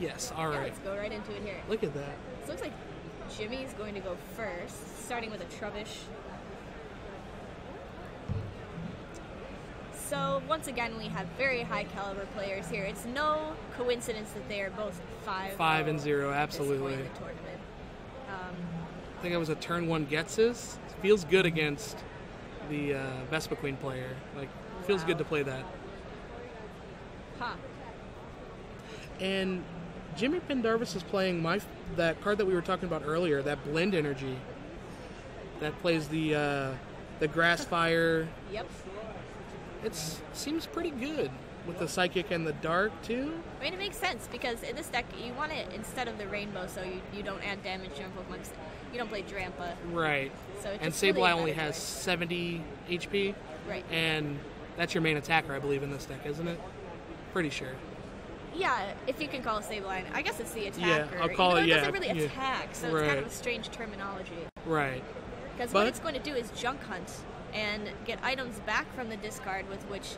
Yes, all Yeah, right. let's go right into it here. Look at that. So it looks like Jimmy's going to go first, starting with a Trubbish. So once again, we have very high caliber players here. It's no coincidence that they are both 5-0. 5-0, absolutely. In the tournament. I think it was a turn 1 Getz's. Feels good against the Vespa Queen player. Like, feels good to play that. Huh. And Jimmy Pendarvis is playing that card that we were talking about earlier, that Blend Energy. That plays the Grass Fire. Yep. It seems pretty good with the Psychic and the Dark, too. I mean, it makes sense, because in this deck, you want it instead of the Rainbow, so you don't add damage to your Pokemon. You don't play Drampa. Right. So and Sableye only has 70 HP. Right. And that's your main attacker, I believe, in this deck, isn't it? Pretty sure. Yeah, if you can call it Sableye. I guess it's the attacker. Yeah, I'll call it, it doesn't really attack, so right. it's kind of a strange terminology. Right. Because what it's going to do is junk hunt and get items back from the discard with which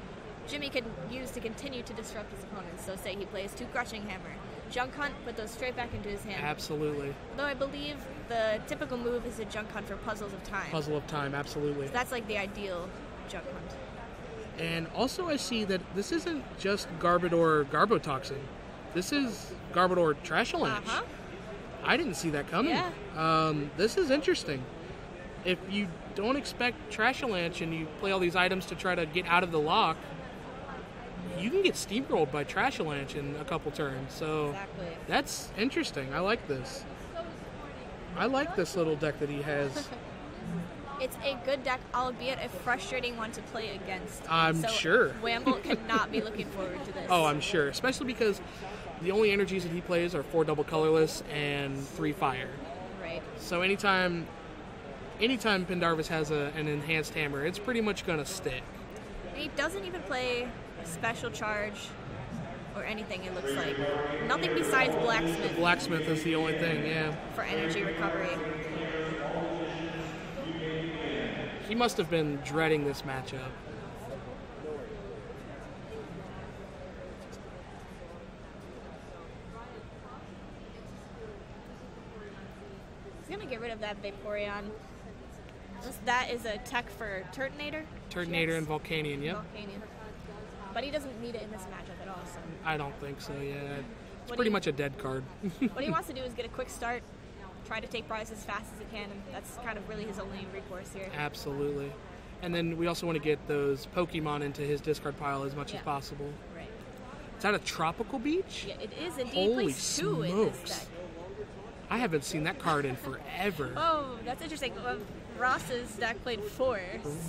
Jimmy can use to continue to disrupt his opponents. So say he plays 2 Crushing Hammer. Junk hunt, put those straight back into his hand. Absolutely. Though I believe the typical move is a junk hunt for Puzzles of Time. Puzzle of Time, absolutely. So that's like the ideal junk hunt. And also I see that this isn't just Garbodor Garbotoxin. This is Garbodor Trashalanche. Uh-huh. I didn't see that coming. Yeah. This is interesting. If you don't expect Trashalanche and you play all these items to try to get out of the lock, you can get steamrolled by Trashalanche in a couple turns. So exactly. That's interesting. I like this. I like this little deck that he has. It's a good deck, albeit a frustrating one to play against. I'm sure. Wamboldt cannot be looking forward to this. Oh, I'm sure. Especially because the only energies that he plays are 4 double colorless and 3 fire. Right. So anytime Pendarvis has an enhanced hammer, it's pretty much going to stick. He doesn't even play a special charge or anything, it looks like. Nothing besides Blacksmith. Blacksmith is the only thing, yeah. For energy recovery. He must have been dreading this matchup. He's going to get rid of that Vaporeon. That is a tech for Turtonator? Turtonator and Volcanion, yep. Volcanion. But he doesn't need it in this matchup at all. So. I don't think so, yeah. It's pretty much a dead card. What he wants to do is get a quick start, try to take prizes as fast as he can, and that's kind of really his only recourse here. Absolutely. And then we also want to get those Pokemon into his discard pile as much as possible. Right. Is that a Tropical Beach? Yeah, it is indeed. Holy He plays 2 in this deck. I haven't seen that card in forever. Oh, that's interesting. Ross's deck played 4.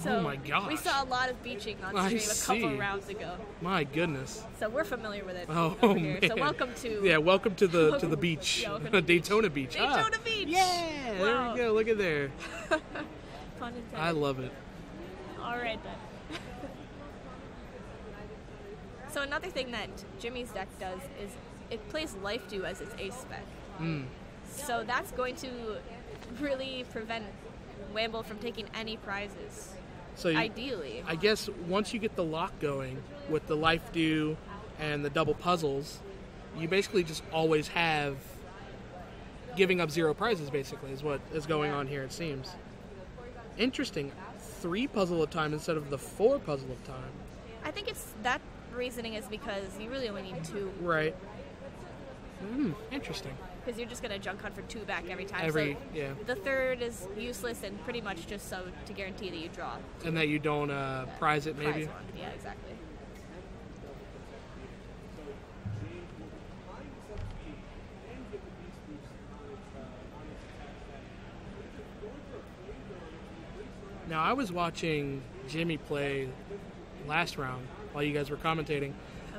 So oh my gosh. We saw a lot of beaching on stream a couple rounds ago. My goodness. So we're familiar with it. Oh, here. man. So welcome to... Yeah, welcome to the beach. Yeah, Daytona Beach. Daytona Beach! Yeah, wow. There we go. Look at there. Pun intended. I love it. All right, then. So another thing that Jimmy's deck does is it plays Life Dew as its ace spec. So that's going to really prevent Wamboldt from taking any prizes. So ideally. I guess once you get the lock going with the Life Dew and the double puzzles, you basically just always have giving up 0 prizes, basically, is what is going on here, it seems. Interesting. 3 puzzle of time instead of the 4 puzzle of time. I think it's that reasoning is because you really only need 2. Right. Interesting. Because you're just going to junk hunt for 2 back every time. Yeah. The 3rd is useless and pretty much just so to guarantee that you draw. And that you don't prize it, maybe? Prize one. Yeah, exactly. Now, I was watching Jimmy play last round while you guys were commentating,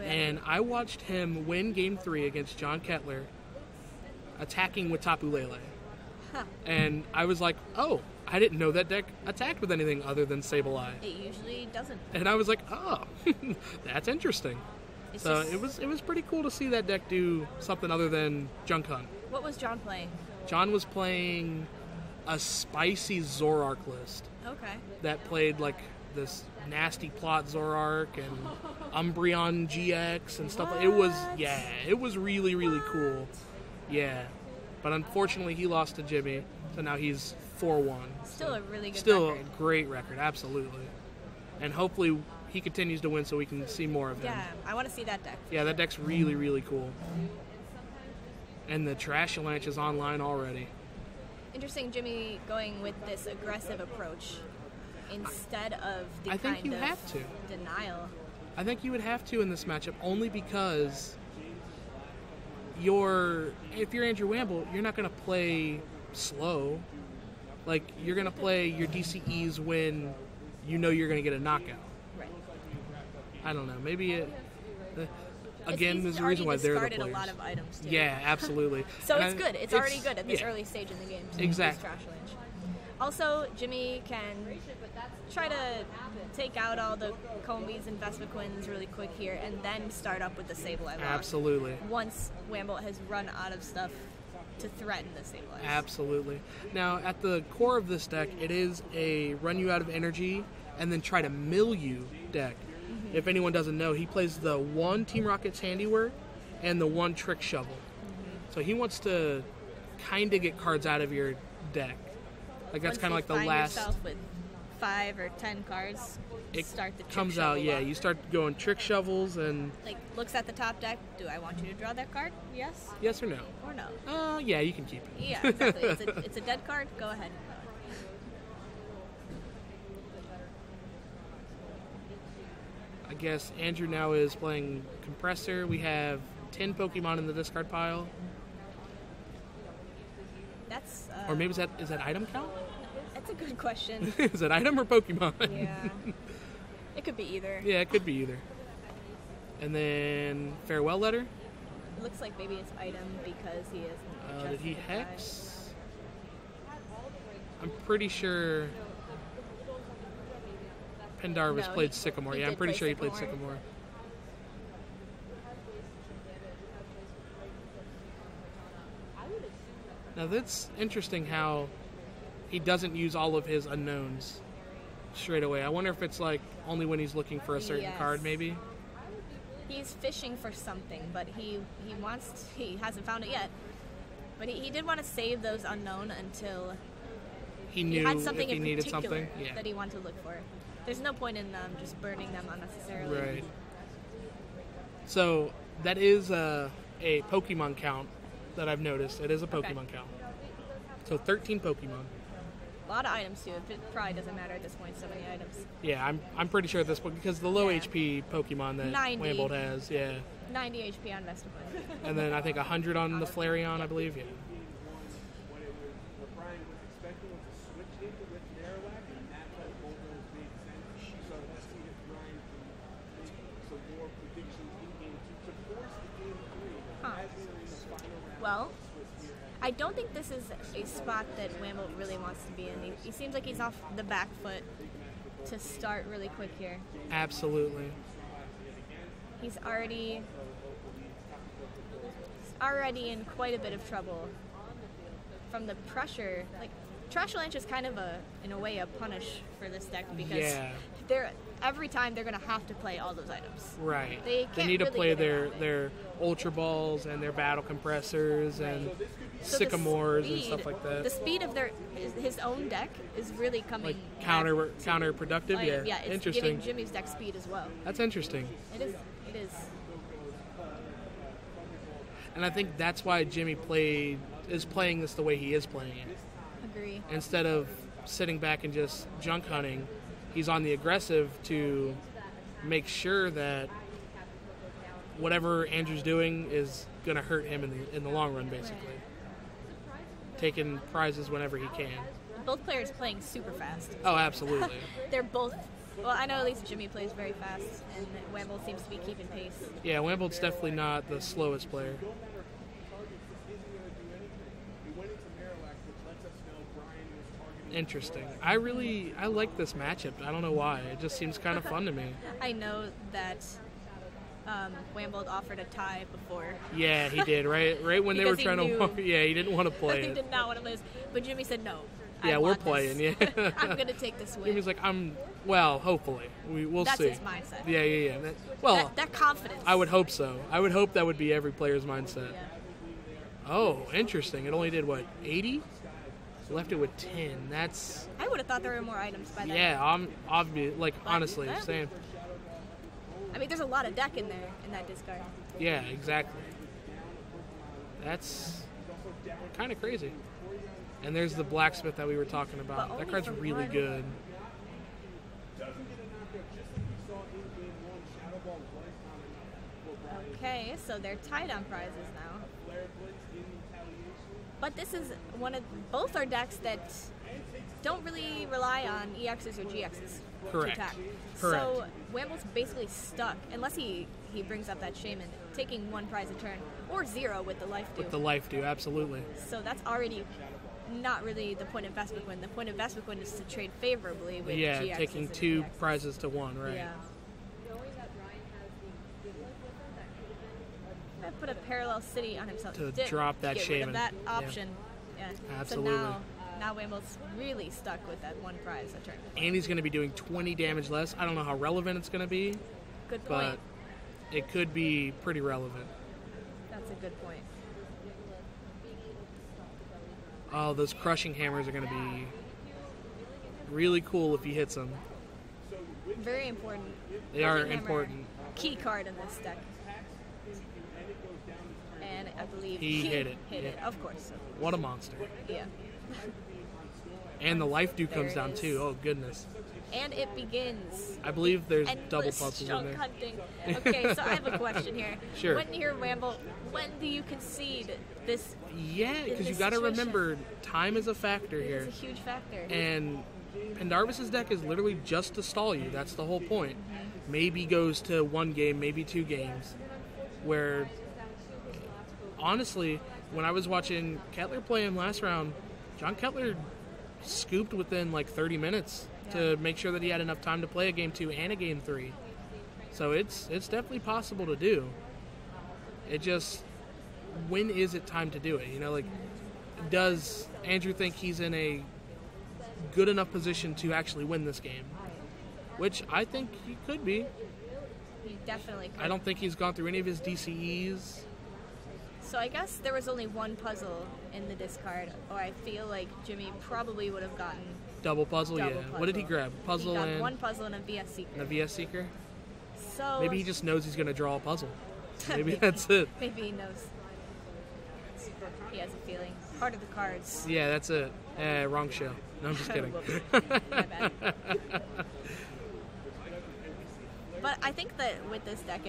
and I watched him win Game 3 against John Kettler, attacking with Tapu Lele. And I was like, oh, I didn't know that deck attacked with anything other than Sableye. It usually doesn't. And I was like, oh, that's interesting. It was pretty cool to see that deck do something other than Junk Hunt. What was John playing? John was playing a spicy Zoroark list. Okay. That played like this nasty plot Zoroark and Umbreon GX and stuff. It was really, really cool. Yeah. But unfortunately, he lost to Jimmy, so now he's 4-1. Still a really good Still record. a great record, absolutely. And hopefully he continues to win so we can see more of him. Yeah, I want to see that deck. Yeah, that deck's really, really cool. And the Trashalanche is online already. Interesting, Jimmy going with this aggressive approach instead of the I think kind you of have to. denial. I think you would have to in this matchup only because if you're Andrew Wamboldt, you're not going to play slow. Like, you're going to play your DCEs when you know you're going to get a knockout. Right. I don't know. Maybe it... Again, there's a reason why they're the players. discarded a lot of items, too. Yeah, absolutely. So it's good. It's already good at this early stage in the game to use Exactly. Trashalanche. Also, Jimmy can try to take out all the Combies and Vespiquins really quick here and then start up with the Sableye lock. Absolutely. Once Wamboldt has run out of stuff to threaten the Sableye. Absolutely. Now, at the core of this deck, it is a run you out of energy and then try to mill you deck. Mm-hmm. If anyone doesn't know, he plays the 1 Team Rocket's Handiwork and the 1 Trick Shovel. Mm-hmm. So he wants to kind of get cards out of your deck. Like, that's kind of like the last... yourself with 5 or 10 cards, it start the Trick comes Shovel out, yeah. up. You start going Trick Shovels and... Like, looks at the top deck, do I want you to draw that card? Yes? Yes or no? Or no? Yeah, you can keep it. Yeah, exactly. It's a dead card, go ahead. I guess Andrew now is playing Compressor. We have 10 Pokemon in the discard pile. That's... Or maybe is that item count? That's a good question. Is it item or Pokemon? Yeah. It could be either. Yeah, it could be either. And then Farewell Letter. It looks like maybe it's item because he is... Did he Hex? I'm pretty sure Pendarvis played Sycamore. Yeah, I'm pretty sure he played Sycamore. Now that's interesting how he doesn't use all of his unknowns straight away. I wonder if it's like only when he's looking for a certain card, maybe. He's fishing for something, but he hasn't found it yet. But he did want to save those unknown until he knew had something if he in needed particular something that he wanted to look for. There's no point in just burning them unnecessarily. Right. So that is a Pokemon count that I've noticed. It is a Pokemon count. So 13 Pokemon. A lot of items too. It probably doesn't matter at this point. So many items. Yeah, I'm pretty sure at this point because the low HP Pokemon that 90. Wamboldt has, 90 HP on Vespiquen. And then I think 100 on the Flareon, I believe. Yeah. Well, I don't think this is a spot that Wamboldt really wants to be in. He seems like he's off the back foot to start really quick here. Absolutely. He's already in quite a bit of trouble from the pressure. Like, Trashalanche is kind of in a way, a punish for this deck because every time they're going to have to play all those items. Right. They need to really play their Ultra Balls and their Battle Compressors and So Sycamores and stuff like that. The speed of his own deck is really coming like counterproductive. Yeah, it's interesting. giving Jimmy's deck speed as well. That's interesting. It is. And I think that's why Jimmy is playing this the way he is playing it. Agree. Instead of sitting back and just junk hunting, he's on the aggressive to make sure that whatever Andrew's doing is going to hurt him in the long run, basically. Right. Taking prizes whenever he can. Both players playing super fast. Oh, absolutely. They're both... Well, I know at least Jimmy plays very fast, and Wamboldt seems to be keeping pace. Yeah, Wamboldt's definitely not the slowest player. Interesting. I like this matchup. I don't know why. It just seems kind of fun to me. I know that Wamboldt offered a tie before. Yeah, he did. Right when they were trying to... Yeah, he didn't want to play He did not want to lose. But Jimmy said, no, Yeah, we're want playing. this. Yeah. I'm gonna take this win. Jimmy's like, well, hopefully. We'll That's see. his mindset. Yeah. Well, That confidence. I would hope so. I would hope that would be every player's mindset. Yeah. Oh, interesting. It only did, what, 80? Left it with 10. That's... I would have thought there were more items by then. Yeah, I'm obvious. Like, But, honestly, yeah. saying... I mean, there's a lot of deck in there, in that discard. Yeah, exactly. That's kind of crazy. And there's the blacksmith that we were talking about. But That only card's for really one. good. Okay, so they're tied on prizes now. But this is both are decks that don't really rely on EXs or GXs Correct. to attack. Correct. So Wamboldt's basically stuck, unless he brings up that Shaman, taking 1 prize a turn, or 0 with the life With do. the life do, absolutely. So that's already not really the point of Vesperquin. The point of Vesperquin is to trade favorably with Yeah, GXs taking and 2 EXs. prizes to 1, right? Yeah. I put a parallel city on himself. To Didn't drop that get rid of Shaman. that Yeah. option. Yeah. Absolutely. So now Wamboldt's really stuck with that 1 prize a turn. And he's going to be doing 20 damage less. I don't know how relevant it's going to be, Good but point. it could be pretty relevant. That's a good point. Oh, those crushing hammers are going to be really cool if he hits them. Very important. They are Crushing Hammer, important. Key card in this deck. And I believe He hit it. Hit it, Yeah. of course. What a monster. Yeah. And the life dew There comes it down is. too. Oh, goodness. And it begins. I believe there's Endless double puzzles in junk there. hunting. Okay, so I have a question here. Sure. When you're Wamboldt, when do you concede this? Yeah, because you this got to situation. remember, time is a factor It here. is a huge factor. And Pendarvis' deck is literally just to stall you. That's the whole point. Maybe goes to 1 game, maybe 2 games. Where, honestly, when I was watching Kettler play in last round, John Kettler scooped within like 30 minutes to make sure that he had enough time to play a game 2 and a game 3. So it's definitely possible to do. It just, when is it time to do it? You know, like, does Andrew think he's in a good enough position to actually win this game? Which I think he could be. You definitely could. I don't think he's gone through any of his DCEs. So I guess there was only 1 puzzle in the discard, or I feel like Jimmy probably would have gotten Double puzzle, double yeah. puzzle. What did he grab? Puzzle He got and 1 puzzle and a VS Seeker. a VS Seeker? So Maybe he just knows he's going to draw a puzzle. Maybe that's it. Maybe he knows. He has a feeling. Heart of the cards. Yeah, that's it. Wrong show. No, I'm just kidding. Whoops. My bad. But I think that with this deck,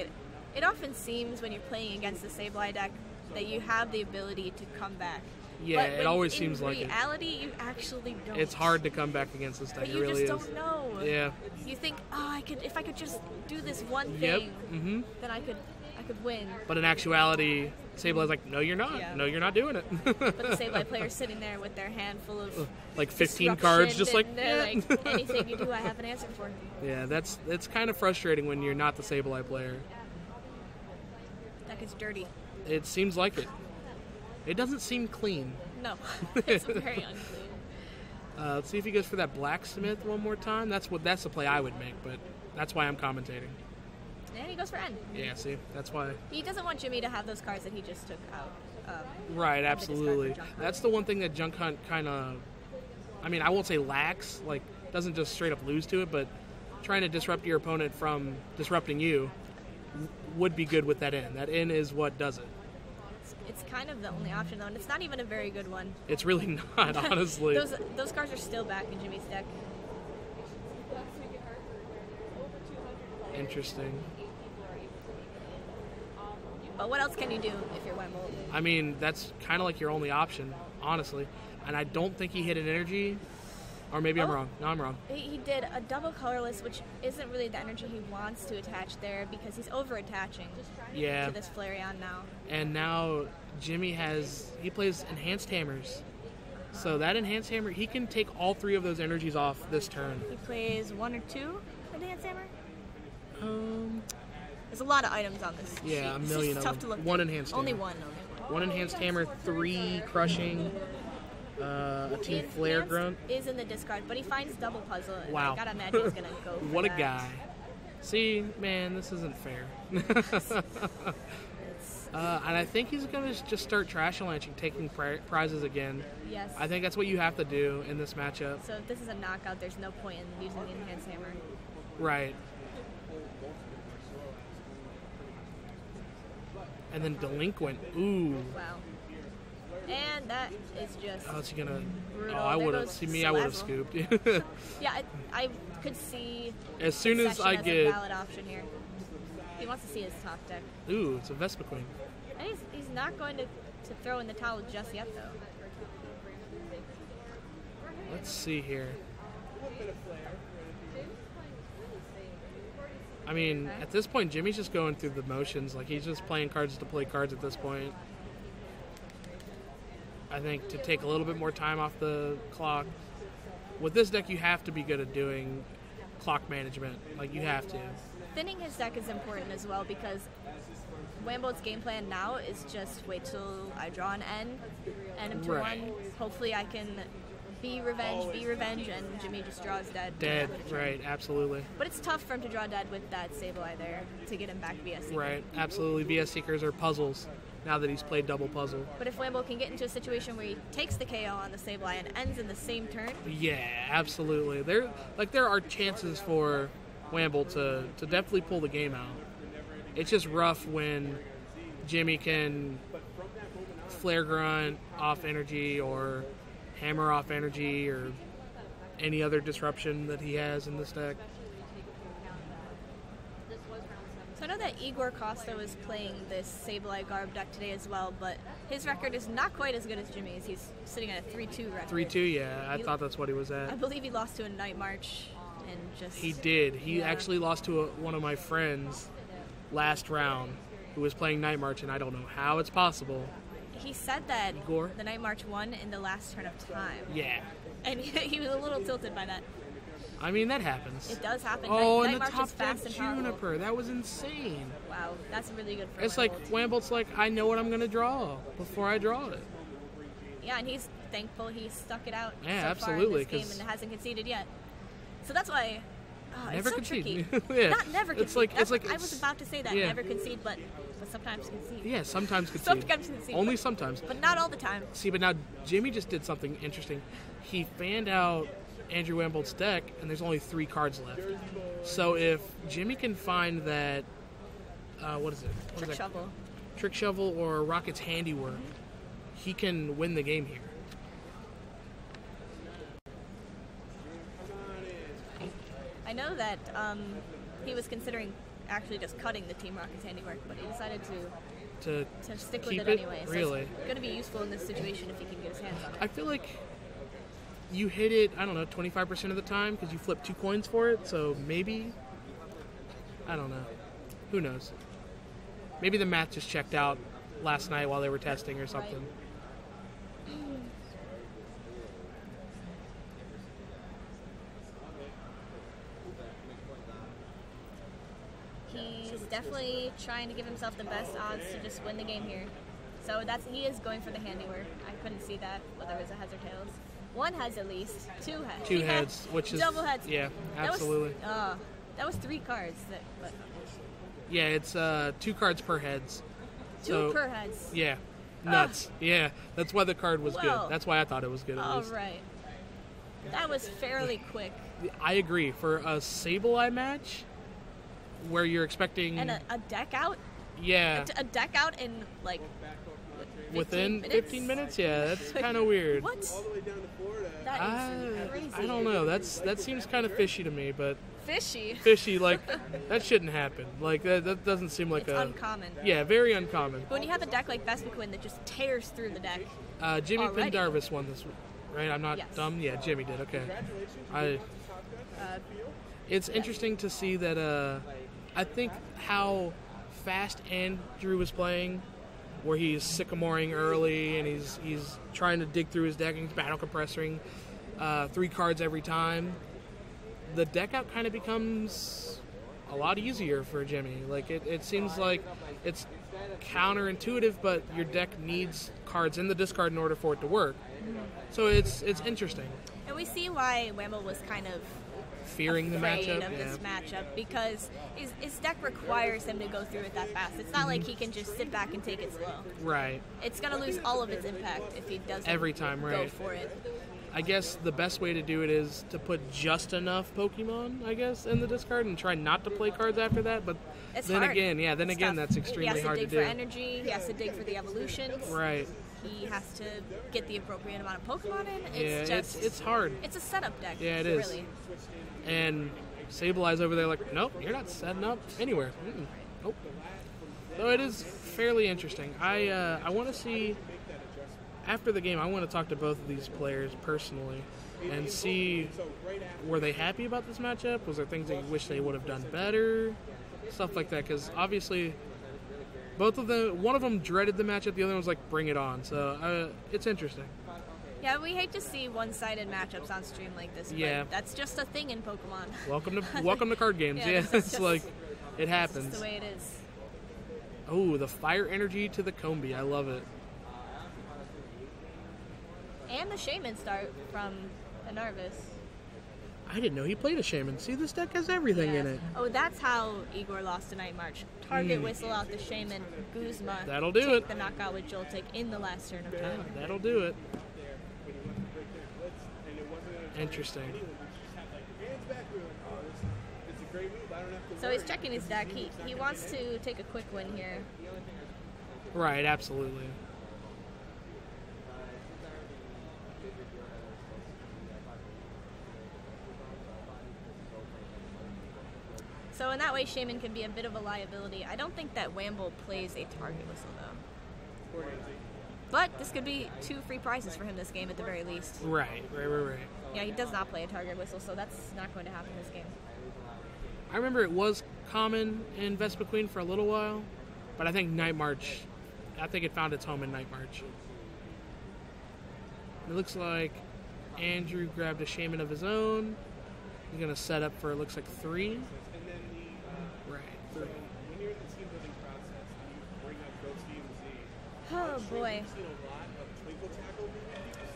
it often seems when you're playing against the Sableye deck that you have the ability to come back. Yeah, But it always seems like it. in reality, you actually don't. It's hard to come back against this deck. But It you really just is. don't know. Yeah. You think, oh, if I could just do this one Yep. thing, Mm-hmm. then I could win. But in actuality, Sableye's like, no, you're not. Yeah. No, you're not doing it. But the Sableye player's sitting there with their hand full of like 15 disruption, cards, just like, and they're eh. like, anything you do, I have an answer for. Yeah, it's kind of frustrating when you're not the Sableye player. Deck is dirty. It seems like it. It doesn't seem clean. No, it's very unclean. Let's see if he goes for that blacksmith one more time. That's the play I would make, but that's why I'm commentating. And he goes for N. Yeah, see, that's why. He doesn't want Jimmy to have those cards that he just took out. Right, the discard for absolutely. Junk Hunt. That's the one thing that Junk Hunt kind of, I mean, I won't say lacks, like, doesn't just straight up lose to it, but trying to disrupt your opponent from disrupting you would be good with that in. That in is what does it. It's kind of the only option, though, and it's not even a very good one. It's really not, honestly. Those cards are still back in Jimmy's deck. Interesting. But what else can you do if you're Wamboldt? I mean, that's kind of like your only option, honestly. And I don't think he hit an energy. Or maybe I'm Oh. wrong. No, I'm wrong. He did a double colorless, which isn't really the energy he wants to attach there because he's over-attaching Yeah. to this Flareon now. And now Jimmy he plays enhanced hammers. So that enhanced hammer, he can take all 3 of those energies off this turn. He plays 1 or 2 Enhanced Hammer? There's a lot of items on this sheet. Yeah, a It's million just of tough them. to look One through. enhanced Only hammer. one. 1 enhanced hammer, 3 crushing. A Team Enhanced Flare Grunt. is in the discard, but he finds double puzzle. And Wow. I gotta imagine he's gonna go for What a that. guy. See, man, this isn't fair. And I think he's going to just start trash-a-lanching, taking prizes again. Yes. I think that's what you have to do in this matchup. So if this is a knockout, there's no point in using the enhanced hammer. Right. And then Delinquent. Ooh. Wow. And that is just Oh, is he going to... brutal. Oh, I There would have... goes See, me, I would have Salazzle. scooped. Yeah, I could see As soon as Succession I as get... a valid option here. He wants to see his top deck. Ooh, it's a Vespiquen. And he's not going to throw in the towel just yet, though. Let's see here. I mean, at this point, Jimmy's just going through the motions. Like, he's just playing cards to play cards at this point. I think to take a little bit more time off the clock. With this deck, you have to be good at doing clock management. Like, you have to. Thinning his deck is important as well because Wamboldt's game plan now is just wait till I draw an N, and him to Right. one. Hopefully I can be revenge, and Jimmy just draws dead. Dead, right, absolutely. But it's tough for him to draw dead with that Sableye there to get him back via Seeker. Right, absolutely. VS Seekers are puzzles now that he's played double puzzle. But if Wamboldt can get into a situation where he takes the KO on the Sableye and ends in the same turn, Yeah, absolutely. There are chances for Wamboldt to definitely pull the game out. It's just rough when Jimmy can Flare Grunt off energy or Hammer off energy or any other disruption that he has in this deck. so I know that Igor Costa was playing this Sableye Garb deck today as well, but his record is not quite as good as Jimmy's. He's sitting at a 3-2 record. 3-2, yeah. I thought that's what he was I at. believe he lost to a Night March and just... He did. He Yeah. actually lost to one of my friends last round who was playing Night March, and I don't know how it's possible. He said that Igor? the Night March won in the last turn of time. Yeah. And he was a little tilted by that. I mean, that happens. It does happen. Oh, Night and the March top is fast deck and powerful. Juniper. That was insane. Wow, that's really good for It's Wamboldt. like Wamboldt's like, I know what I'm going to draw before I draw it. Yeah, and he's thankful he stuck it out Yeah, so absolutely, far in this 'cause- game and hasn't conceded yet. So that's why Never it's so concede. tricky. Yeah. Not never concede. It's like I was about to say that. yeah. Never concede, but sometimes concede. Yeah, sometimes concede. Sometimes concede. Only sometimes. But not all the time. See, but now Jimmy just did something interesting. He fanned out Andrew Wamboldt's deck, and there's only 3 cards left. So if Jimmy can find that, what is it? What is Trick that? Shovel. Trick Shovel or Rocket's Handiwork, he can win the game here. I know that he was considering actually just cutting the Team Rocket's Handiwork, but he decided To to stick with keep it it? anyway. So Really? it's going to be useful in this situation if he can get his hands on it. I feel like you hit it, I don't know, 25% of the time because you flip 2 coins for it, so maybe, I don't know. Who knows? Maybe the math just checked out last night while they were testing or something. He's definitely trying to give himself the best odds to just win the game here. So he is going for the handiwork. I couldn't see that, whether it was a heads or tails. 1 heads at least, 2 heads. 2 He had heads, which is... double heads. Yeah, That was- absolutely. That was 3 cards. But Yeah, it's 2 cards per heads. 2 So, per heads. Yeah, nuts. Yeah, that's why the card was Well, good. That's why I thought it was good at All least. right. That was fairly quick. I agree. For a Sableye match, where you're expecting... And a deck out? yeah, A deck out in, like, 15 within minutes? 15 minutes? Yeah, that's kind of weird. What? That is crazy. I don't know. That seems kind of fishy to me, but Fishy. fishy, like, that shouldn't happen. Like, that doesn't seem like It's a... uncommon. Yeah, very uncommon. But when you have a deck like Vespiquen that just tears through the deck, Jimmy Already. Pendarvis won this, right? I'm not Yes. dumb? Yeah, Jimmy did, okay. It's interesting to see that, I think how fast Andrew was playing, where he's sycamoring early and he's trying to dig through his deck and he's battle compressoring 3 cards every time. The deck out kind of becomes a lot easier for Jimmy. Like it seems like it's counterintuitive, but your deck needs cards in the discard in order for it to work. So it's interesting. And we see why Wamboldt was kind of Fearing the afraid matchup. of this matchup, because his deck requires him to go through it that fast. It's not like he can just sit back and take it slow. Right. It's going to lose all of its impact if he doesn't Every time, go right. for it. I guess the best way to do it is to put just enough Pokemon, I guess, in the discard and try not to play cards after that. But It's then hard. again, It's tough. that's extremely hard He to has do. to dig for energy. He has to dig for the evolutions. Right. He has to get the appropriate amount of Pokemon in. It's it's hard. It's a setup deck. Yeah, it is. Really. And Sableye's over there like, nope, you're not setting up anywhere. Nope. So it is fairly interesting. I want to see, after the game, I want to talk to both of these players personally and see, were they happy about this matchup? Was there things they wish they would have done better? Stuff like that, because obviously both of them, one of them dreaded the matchup, the other one was like, bring it on. So it's interesting. Yeah, we hate to see one-sided matchups on stream like this. Yeah. But that's just a thing in Pokemon. Welcome to card games. Yeah, Yeah, it's it's just- like, it It's happens. just the way it is. Oh, the fire energy to the Combi. I love it. And the Shaman start from Pendarvis. I didn't know he played a Shaman. See, this deck has everything in Yeah. it. Oh, that's how Igor lost to Night March. Target whistle out the Shaman, Guzma. That'll do take it. the knockout with Joltik in the last turn of Yeah, time. that'll do it. Interesting. So he's checking his deck. He wants to take a quick win here. Right, absolutely. So in that way, Shaman can be a bit of a liability. I don't think that Wamboldt plays a target whistle, though. But this could be 2 free prizes for him this game at the very least. Right. Yeah, he does not play a target whistle, so that's not going to happen this game. I remember it was common in Vespa Queen for a little while, but I think Night March, I think it found its home in Night March. It looks like Andrew grabbed a Shaman of his own. He's going to set up for, it looks like 3. Right, 3. Oh boy.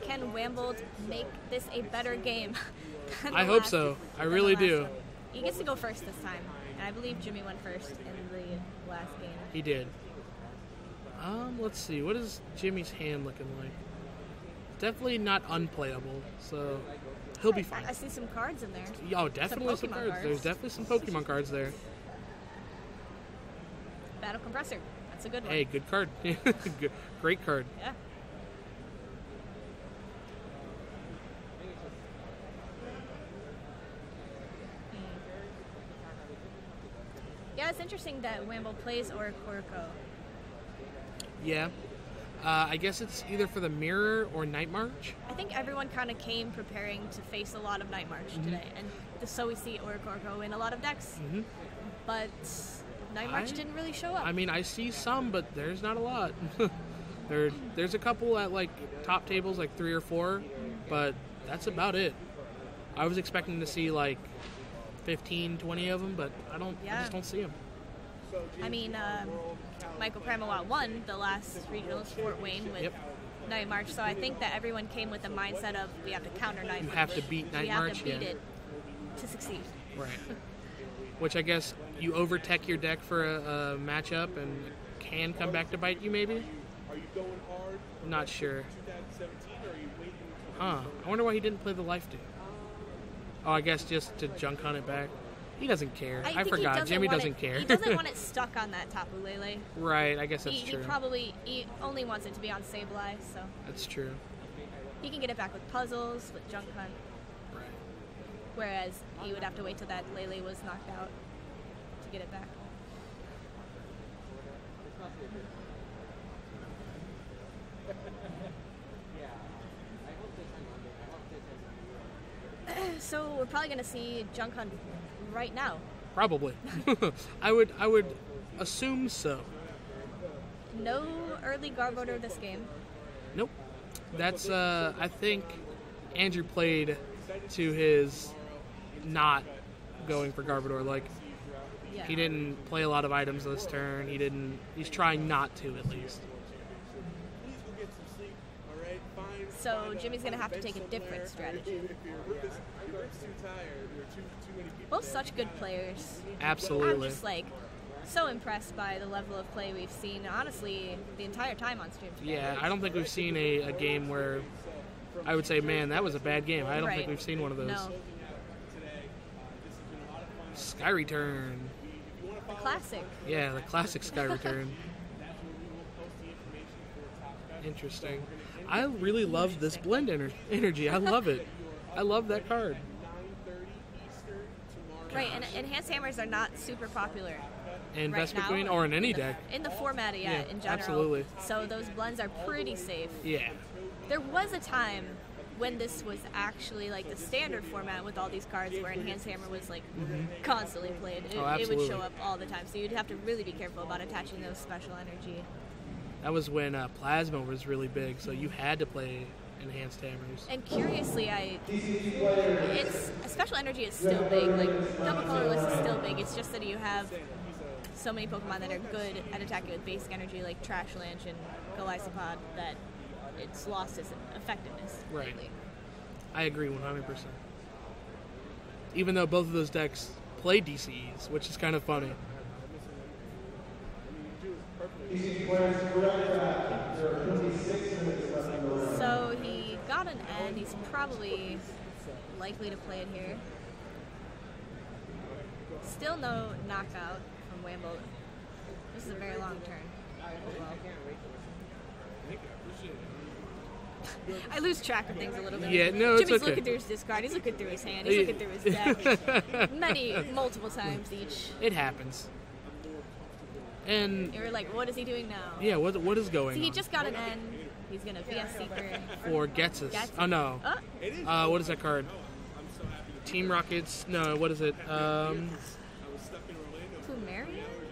Can Wamboldt make this a better game? than the I hope last- so. I than the really last do. one? He gets to go first this time. And I believe Jimmy went first in the last game. He did. Let's see. What is Jimmy's hand looking like? Definitely not unplayable, so he'll be fine. I see some cards in there. Oh, definitely some Pokemon cards. cards. There's definitely some Pokemon cards there. Battle Compressor. That's a good one. Hey, good card. Good, great card. Yeah. Yeah, it's interesting that Wamboldt plays Oricorco. Yeah. I guess it's either for the Mirror or Night March. I think everyone kind of came preparing to face a lot of Night March today, and so we see Oricorco in a lot of decks. But Night March didn't really show up. I mean, I see some, but there's not a lot. There's a couple at like top tables, like 3 or 4, but that's about it. I was expecting to see like 15, 20 of them, but I just don't see them. I mean, Michael Kramawat won the last regionals, Fort Wayne, with Night March, so I think that everyone came with the mindset of we have to counter Night March. You have to beat Night We March, have to beat yeah. it to succeed. Right. Which I guess you over-tech your deck for a matchup and can come back to bite you, maybe? I'm not sure. Huh. I wonder why he didn't play the Life Dew. Oh, I guess just to junk hunt it back. He doesn't care. I think he forgot. Jimmy want doesn't care. He doesn't want it stuck on that Tapu Lele. Right, I guess that's He true. he only wants it to be on Sableye, so That's true. he can get it back with puzzles, with junk hunt, Right. whereas he would have to wait till that Lele was knocked out to get it back. So we're probably going to see junk hunt right now. Probably. I would assume so. No early Garbodor this game. Nope. That's I think Andrew played to his not going for Garbodor. Like Yeah. He didn't play a lot of items this turn. He's trying not to, at least. So Jimmy's going to have to take a different strategy. Both such good players. Absolutely. I'm just like so impressed by the level of play we've seen, honestly, the entire time on stream today. Yeah, I don't think we've seen a game where I would say, man, that was a bad game. I don't think we've seen one of those. No. Sky Return. The classic. Yeah, the classic Sky Return. Interesting. I really love this blend energy. I love it. I love that card. Right, and enhanced hammers are not super popular. In right Vespa now, Queen or in any deck. In the format, yeah, in general. Absolutely. So those blends are pretty safe. Yeah. There was a time when this was actually like the standard format with all these cards where enhanced hammer was like constantly played. It would show up all the time. So you'd have to really be careful about attaching those special energy. That was when Plasma was really big, so you had to play enhanced hammers. And curiously, it's special energy is still big. Like double colorless is still big. It's just that you have so many Pokemon that are good at attacking with basic energy, like Trashlanch and Golisopod, that it's lost its effectiveness. Right. Lately. I agree 100%. Even though both of those decks play DCEs, which is kind of funny. So he got an N. He's probably likely to play it here. Still no knockout from Wamboldt. This is a very long turn. I lose track of things a little bit. Yeah, no, it's Jimmy's okay. looking through his discard. He's looking through his hand. He's looking through his deck. Multiple times each. It happens. And you were like, what is he doing now? Yeah, what is going on? He just got an N. He's going to VS Seeker. For Getsus. Oh, no. What is that card? Team Rockets. No, what is it? Plumerian?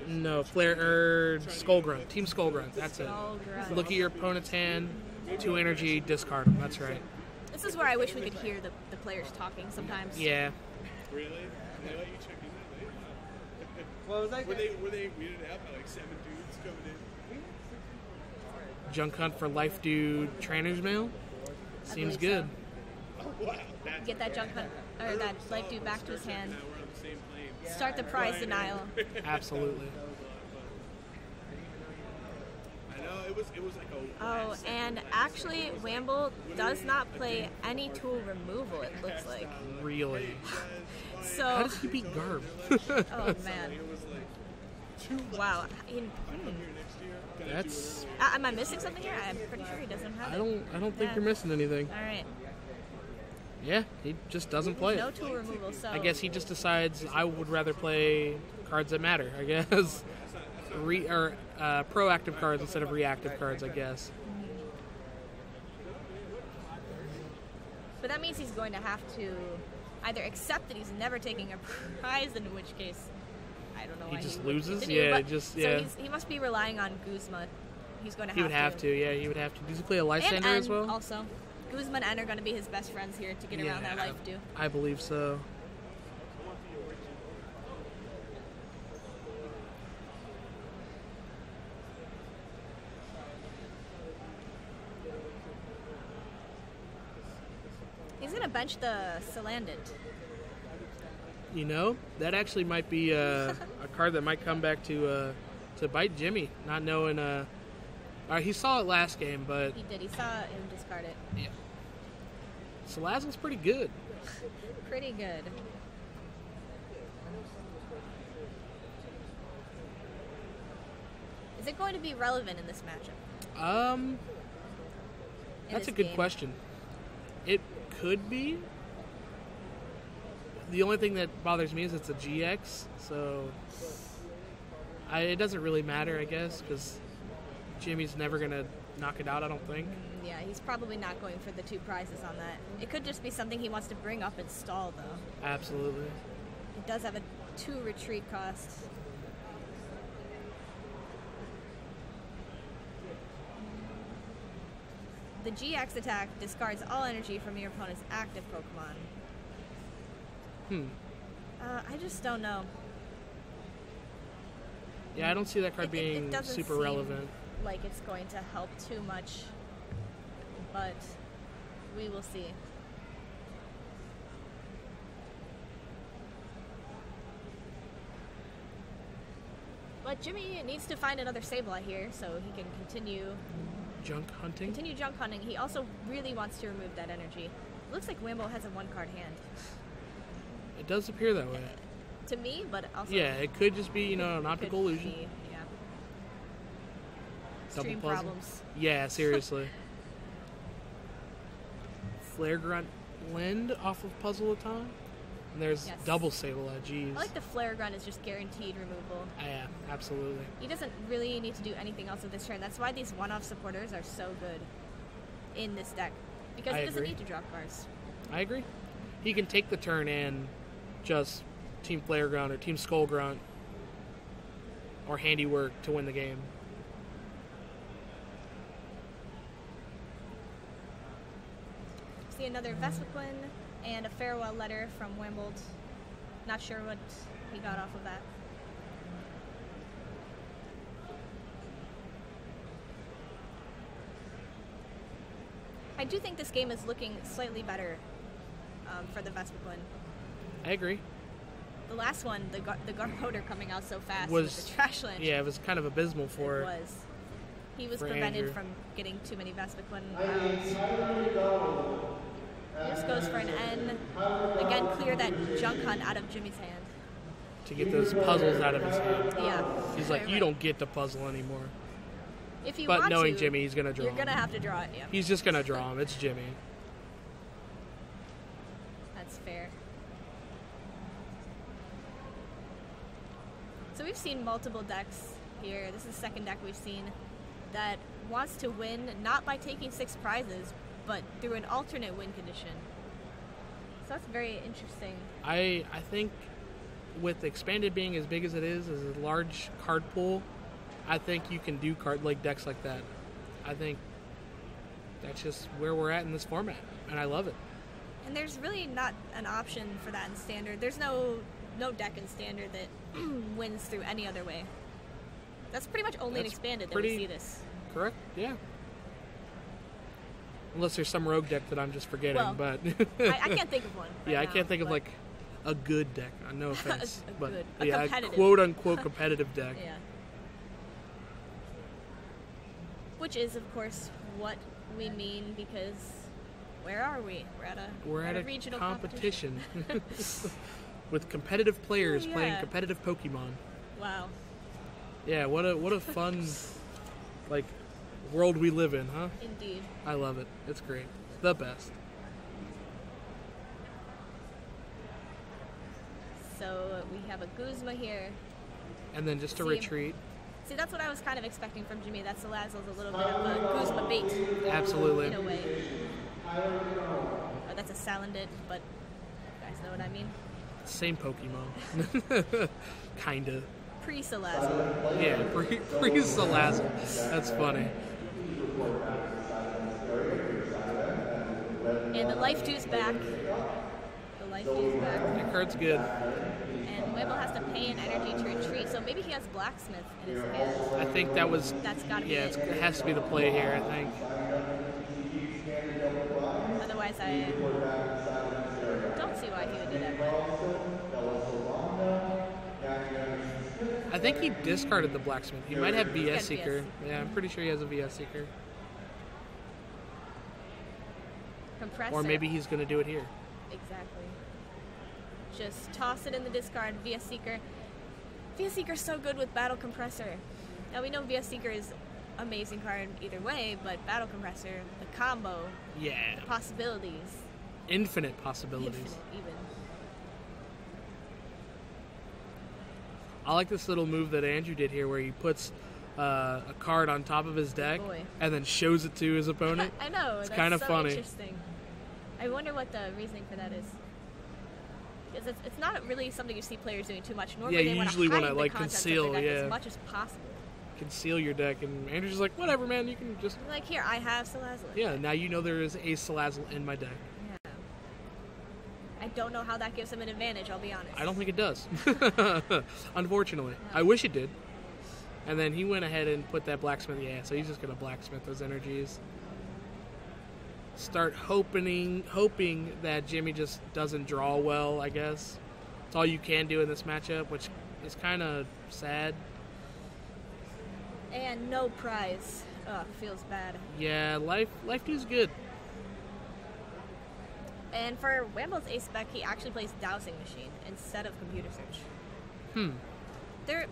No, Flare, Skullgrunt. Team Skullgrunt. That's it. Skullgrunt. Look at your opponent's hand. 2 energy, discard them. That's right. This is where I wish we could hear the players talking sometimes. Yeah. Really? They let you check in that late? What was that? We didn't have like 7 dudes coming in. Junk Hunt for Life Dude Trainer's Mail. Seems good. So. Oh, wow. Get that Junk Hunt, or that Life Dude back to his hand. Now we're on the same plane. Start the prize denial. Absolutely. I know, it was like a... Oh, and actually, Wamboldt does not play any tool removal, it looks like. Really? So... How does he beat Garb? Oh, man. Wow. That's... Am I missing something here? I'm pretty sure he doesn't have it. I don't think you're missing anything. All right. Yeah, he just doesn't play it. No tool removal, so... I guess he just decides I would rather play cards that matter, I guess. Proactive cards instead of reactive cards, I guess. But that means he's going to have to either accept that he's never taking a prize, in which case, I don't know why he just would loses? continue, Yeah, but, just, so yeah. he must be relying on Guzma. He's going to have to. He would have to, yeah, he would have to. Does he play a Lysander as well? Also, Guzma and N are going to be his best friends here to get around that life do. I believe so. He's going to bench the Salandit. You know, that actually might be a card that might come back to bite Jimmy, not knowing. He saw it last game, but He did. He saw him discard it. yeah, Salazzle's pretty good. Pretty good. Is it going to be relevant in this matchup? That's a good question. It could be. The only thing that bothers me is it's a GX, so it doesn't really matter, I guess, because Jimmy's never going to knock it out, I don't think. Yeah, he's probably not going for the 2 prizes on that. It could just be something he wants to bring up and stall, though. Absolutely. It does have a 2 retreat cost. The GX attack discards all energy from your opponent's active Pokemon. I just don't know. Yeah, I don't see that card being doesn't super seem relevant. like it's going to help too much, but we will see. But Jimmy needs to find another Sableye here so he can continue Junk hunting? junk hunting. He also really wants to remove that energy. Looks like Wamboldt has a one-card hand. It does appear that way. To me, but also... Yeah, it could just be, an optical illusion. Yeah. Double Extreme puzzle. problems. Yeah, seriously. Flare Grunt Lend off of Puzzle-a-Ton. And there's Yes. double Sableye, jeez. I like the Flare Grunt is just guaranteed removal. Yeah, absolutely. He doesn't really need to do anything else with this turn. That's why these one-off supporters are so good in this deck. Because I he doesn't agree. need to drop cards. I agree. He can take the turn and just Team Flare Grunt or Team Skull Grunt or Handiwork to win the game. See another Vespiquen and a farewell letter from Wamboldt. Not sure what he got off of that. I do think this game is looking slightly better for the Vespiquen. I agree. The last one, the Garboder coming out so fast Was- with the trash lunch. Yeah, it was kind of abysmal for It was. He was for prevented Andrew. from getting too many Vespiquen out. He just goes for an N. Again, clear that junk hunt out of Jimmy's hand. to get those puzzles out of his hand. Yeah. He's like, you Right. don't get to puzzle anymore. If you But want knowing to, Jimmy, he's going to draw you're gonna him. have to draw it. Yeah. He's just going to draw him. It's Jimmy. That's fair. So we've seen multiple decks here. This is the second deck we've seen that wants to win not by taking 6 prizes, but through an alternate win condition. So that's very interesting. I think with Expanded being as big as it is a large card pool, I think you can do decks like that. I think that's just where we're at in this format, and I love it. And there's really not an option for that in Standard. There's no deck in Standard that wins through any other way. That's pretty much only in That's Expanded that pretty- we see this. Correct? Yeah. Unless there's some rogue deck that I'm just forgetting, Well, but I can't think of one. right yeah, I now, can't think of but- like a good deck. No offense, A but good- a yeah, competitive. quote unquote competitive deck. Yeah. Which is, of course, what we mean because where are we? We're at a Regional competition. competition with competitive players Oh, playing yeah. competitive Pokemon. Wow. Yeah, what a fun like world we live in, huh? Indeed. I love it. It's great. The best. So we have a Guzma here. And then just to See, retreat. See, that's what I was kind of expecting from Jimmy. That Salazzle's a little bit of a Guzma bait. Absolutely. In a way. Or that's a Salandit, but you guys know what I mean. Same Pokemon. Kinda. Pre-Salazzle. Yeah, pre-Salazzle. That's funny. And the Life Dew's back. The Life Dew's back. That card's good. And Wamboldt has to pay an energy to retreat, so maybe he has Blacksmith in his hand. I think that was. That's gotta be Yeah, it. it has to be the play here, I think. Otherwise, I don't see why he would do that. But I think he discarded the Blacksmith. He might have He's got VS Seeker. VS. Yeah, I'm pretty sure he has a VS Seeker. Compressor. Or maybe he's going to do it here. Exactly. Just toss it in the discard. VS Seeker. VS Seeker's so good with Battle Compressor. Now we know VS Seeker is amazing card either way, but Battle Compressor, the combo, Yeah. possibilities, Infinite possibilities. infinite even. I like this little move that Andrew did here where he puts a card on top of his deck boy. and then shows it to his opponent. I know. It's that's kinda so funny. Interesting. I wonder what the reasoning for that is. Because it's not really something you see players doing too much. Normally Yeah, they you want usually to wanna, hide the like, contents of conceal, their deck yeah. as much as possible. Conceal your deck, and Andrew's just like, whatever, man, you can just... Like, here, I have Salazzle. Yeah, now you know there is a Salazzle in my deck. Yeah. I don't know how that gives him an advantage, I'll be honest. I don't think it does. Unfortunately. I wish it did. And then he went ahead and put that blacksmith. Yeah, so he's just going to blacksmith those energies. Start hoping that Jimmy just doesn't draw well, I guess. It's all you can do in this matchup, which is kind of sad. And no prize. Ugh, feels bad. Yeah, life do's good. And for Wamboldt's ace spec, he actually plays Dowsing Machine instead of Computer Search.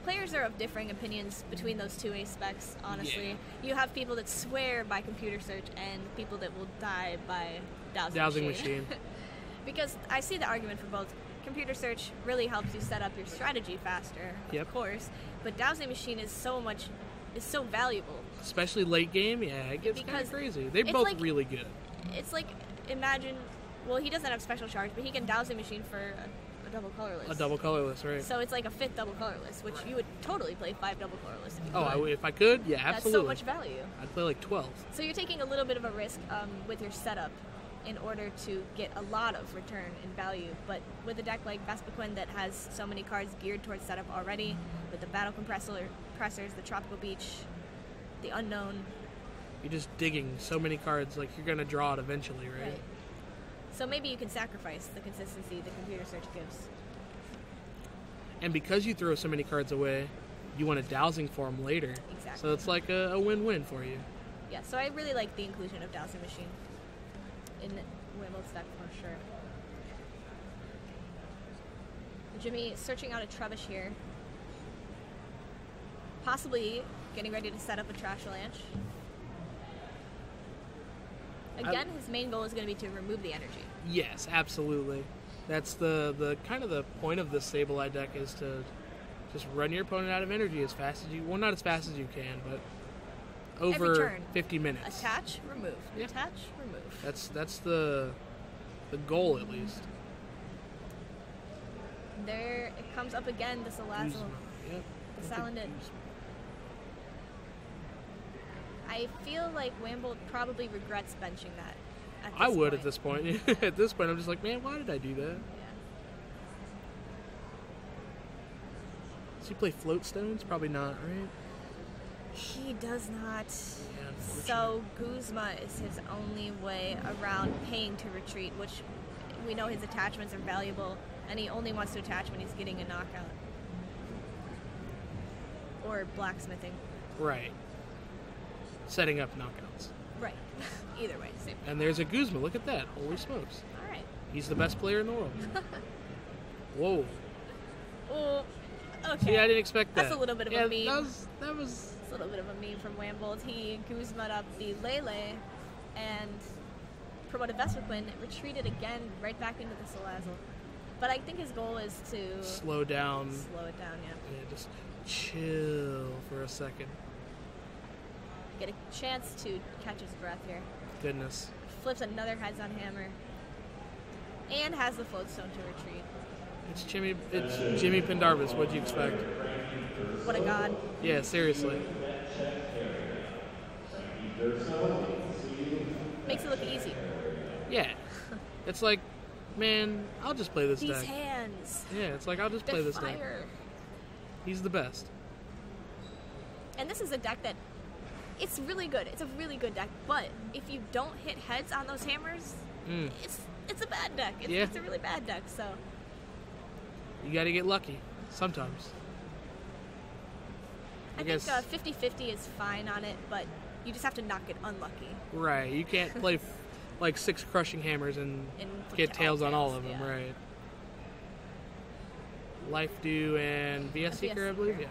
Players are of differing opinions between those two ace specs, honestly. Yeah. You have people that swear by Computer Search and people that will die by Dowsing Machine. Because I see the argument for both. Computer Search really helps you set up your strategy faster, of course, but Dowsing Machine is so valuable. Especially late game, yeah, it gets kind of crazy. They're both like, really good. It's like, imagine, well, he doesn't have special charge, but he can Dowsing Machine for a double colorless. A double colorless, right. So it's like a 5th double colorless, which you would totally play 5 double colorless if you could. If I could, yeah, absolutely. That's so much value. I'd play like 12. So you're taking a little bit of a risk with your setup in order to get a lot of return in value. But with a deck like Vespiquen that has so many cards geared towards setup already, with the Battle Compressors, the Tropical Beach, the Unknown. You're just digging so many cards, like you're going to draw it eventually, right? So maybe you can sacrifice the consistency the Computer Search gives. And because you throw so many cards away, you want a Dowsing for them later. Exactly. So it's like a win-win for you. Yeah, so I really like the inclusion of Dowsing Machine in Wamboldt deck for sure. Jimmy searching out a Trebuch here. Possibly getting ready to set up a Trashalanche. Again, his main goal is going to be to remove the energy. Yes, absolutely. That's the kind of the point of this Sableye deck is to just run your opponent out of energy as fast as you... Well, not as fast as you can, but over 50 minutes. Attach, remove. Yeah. Attach, remove. That's the goal, at least. There it comes up again, the Salazzle. Yep. The Salandit. I feel like Wamboldt probably regrets benching that. I would at this point. At this point, I'm just like, man, why did I do that? Yeah. Does he play Floatstones? Probably not, right? He does not. Yeah, so Guzma is his only way around paying to retreat, which we know his attachments are valuable, and he only wants to attach when he's getting a knockout. Or blacksmithing. Right. Setting up knockouts. Right. Either way, same. And there's a Guzma. Look at that. Holy smokes. All right. He's the best player in the world. Whoa. Oh, okay. See, I didn't expect that. That's a little bit of a meme. That was... It's a little bit of a meme from Wamboldt. He Guzma'd up the Lele and promoted Vespiquen, retreated again right back into the Salazzle. But I think his goal is to... Slow down. Slow it down, yeah. Yeah, just chill for a second. Get a chance to catch his breath here. Goodness. Flips another heads on hammer. And has the Floatstone to retreat. It's Jimmy Pendarvis. What'd you expect? What a god. Yeah, seriously. Makes it look easy. Yeah. It's like, man, I'll just play this These deck. hands. Yeah, it's like, I'll just play this deck. He's the best. And this is a deck that, it's really good. It's a really good deck. But if you don't hit heads on those hammers, it's a bad deck. It's a really bad deck, so. You gotta get lucky. Sometimes. I think 50-50 is fine on it, but you just have to not get unlucky. Right. You can't play like 6 crushing hammers and get tails on all of them, right. Life Dew and VS Seeker, I believe? Yeah.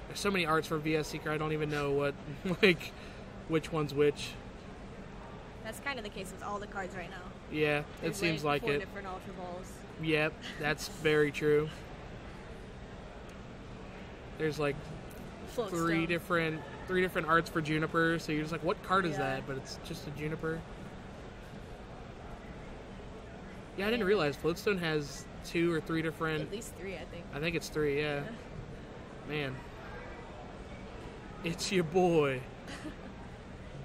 There's so many arts for VS Seeker, I don't even know what, which one's which. That's kind of the case with all the cards right now. Yeah, it seems like 4 it. different Ultra Balls. Yep, that's very true. There's like three different arts for Juniper, so you're just like, what card is that? But it's just a Juniper. Yeah, I didn't realize Floatstone has 2 or 3 different... At least 3, I think. I think it's 3, yeah. Man. It's your boy.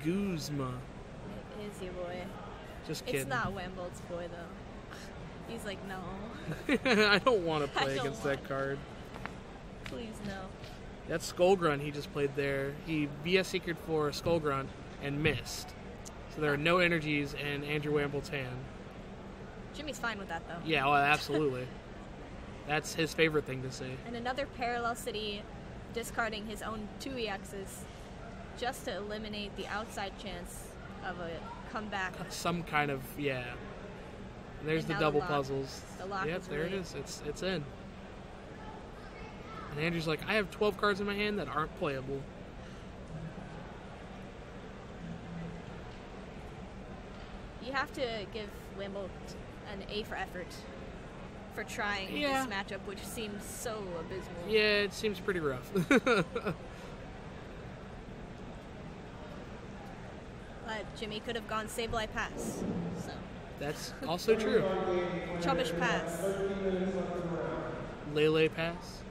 Guzma. It is your boy. Just kidding. It's not Wamboldt's boy, though. He's like, no. I don't want to play against that card. Please, no. That Skull Grunt he just played there, he VS Secret for Skull Grunt and missed. So there are no energies in Andrew Wamboldt's hand. Jimmy's fine with that, though. Yeah, well, absolutely. That's his favorite thing to see. And another Parallel City discarding his own 2 EXs just to eliminate the outside chance of a comeback. Some kind of, yeah. And there's And the now double the lock. puzzles. The lock Yep, is there it really- is. It's in. And Andrew's like, I have 12 cards in my hand that aren't playable. You have to give Wamboldt an A for effort for trying Yeah. this matchup, which seems so abysmal. Yeah, it seems pretty rough. But Jimmy could have gone Sableye Pass. So, That's also true. Chubbish Pass. Lele Pass.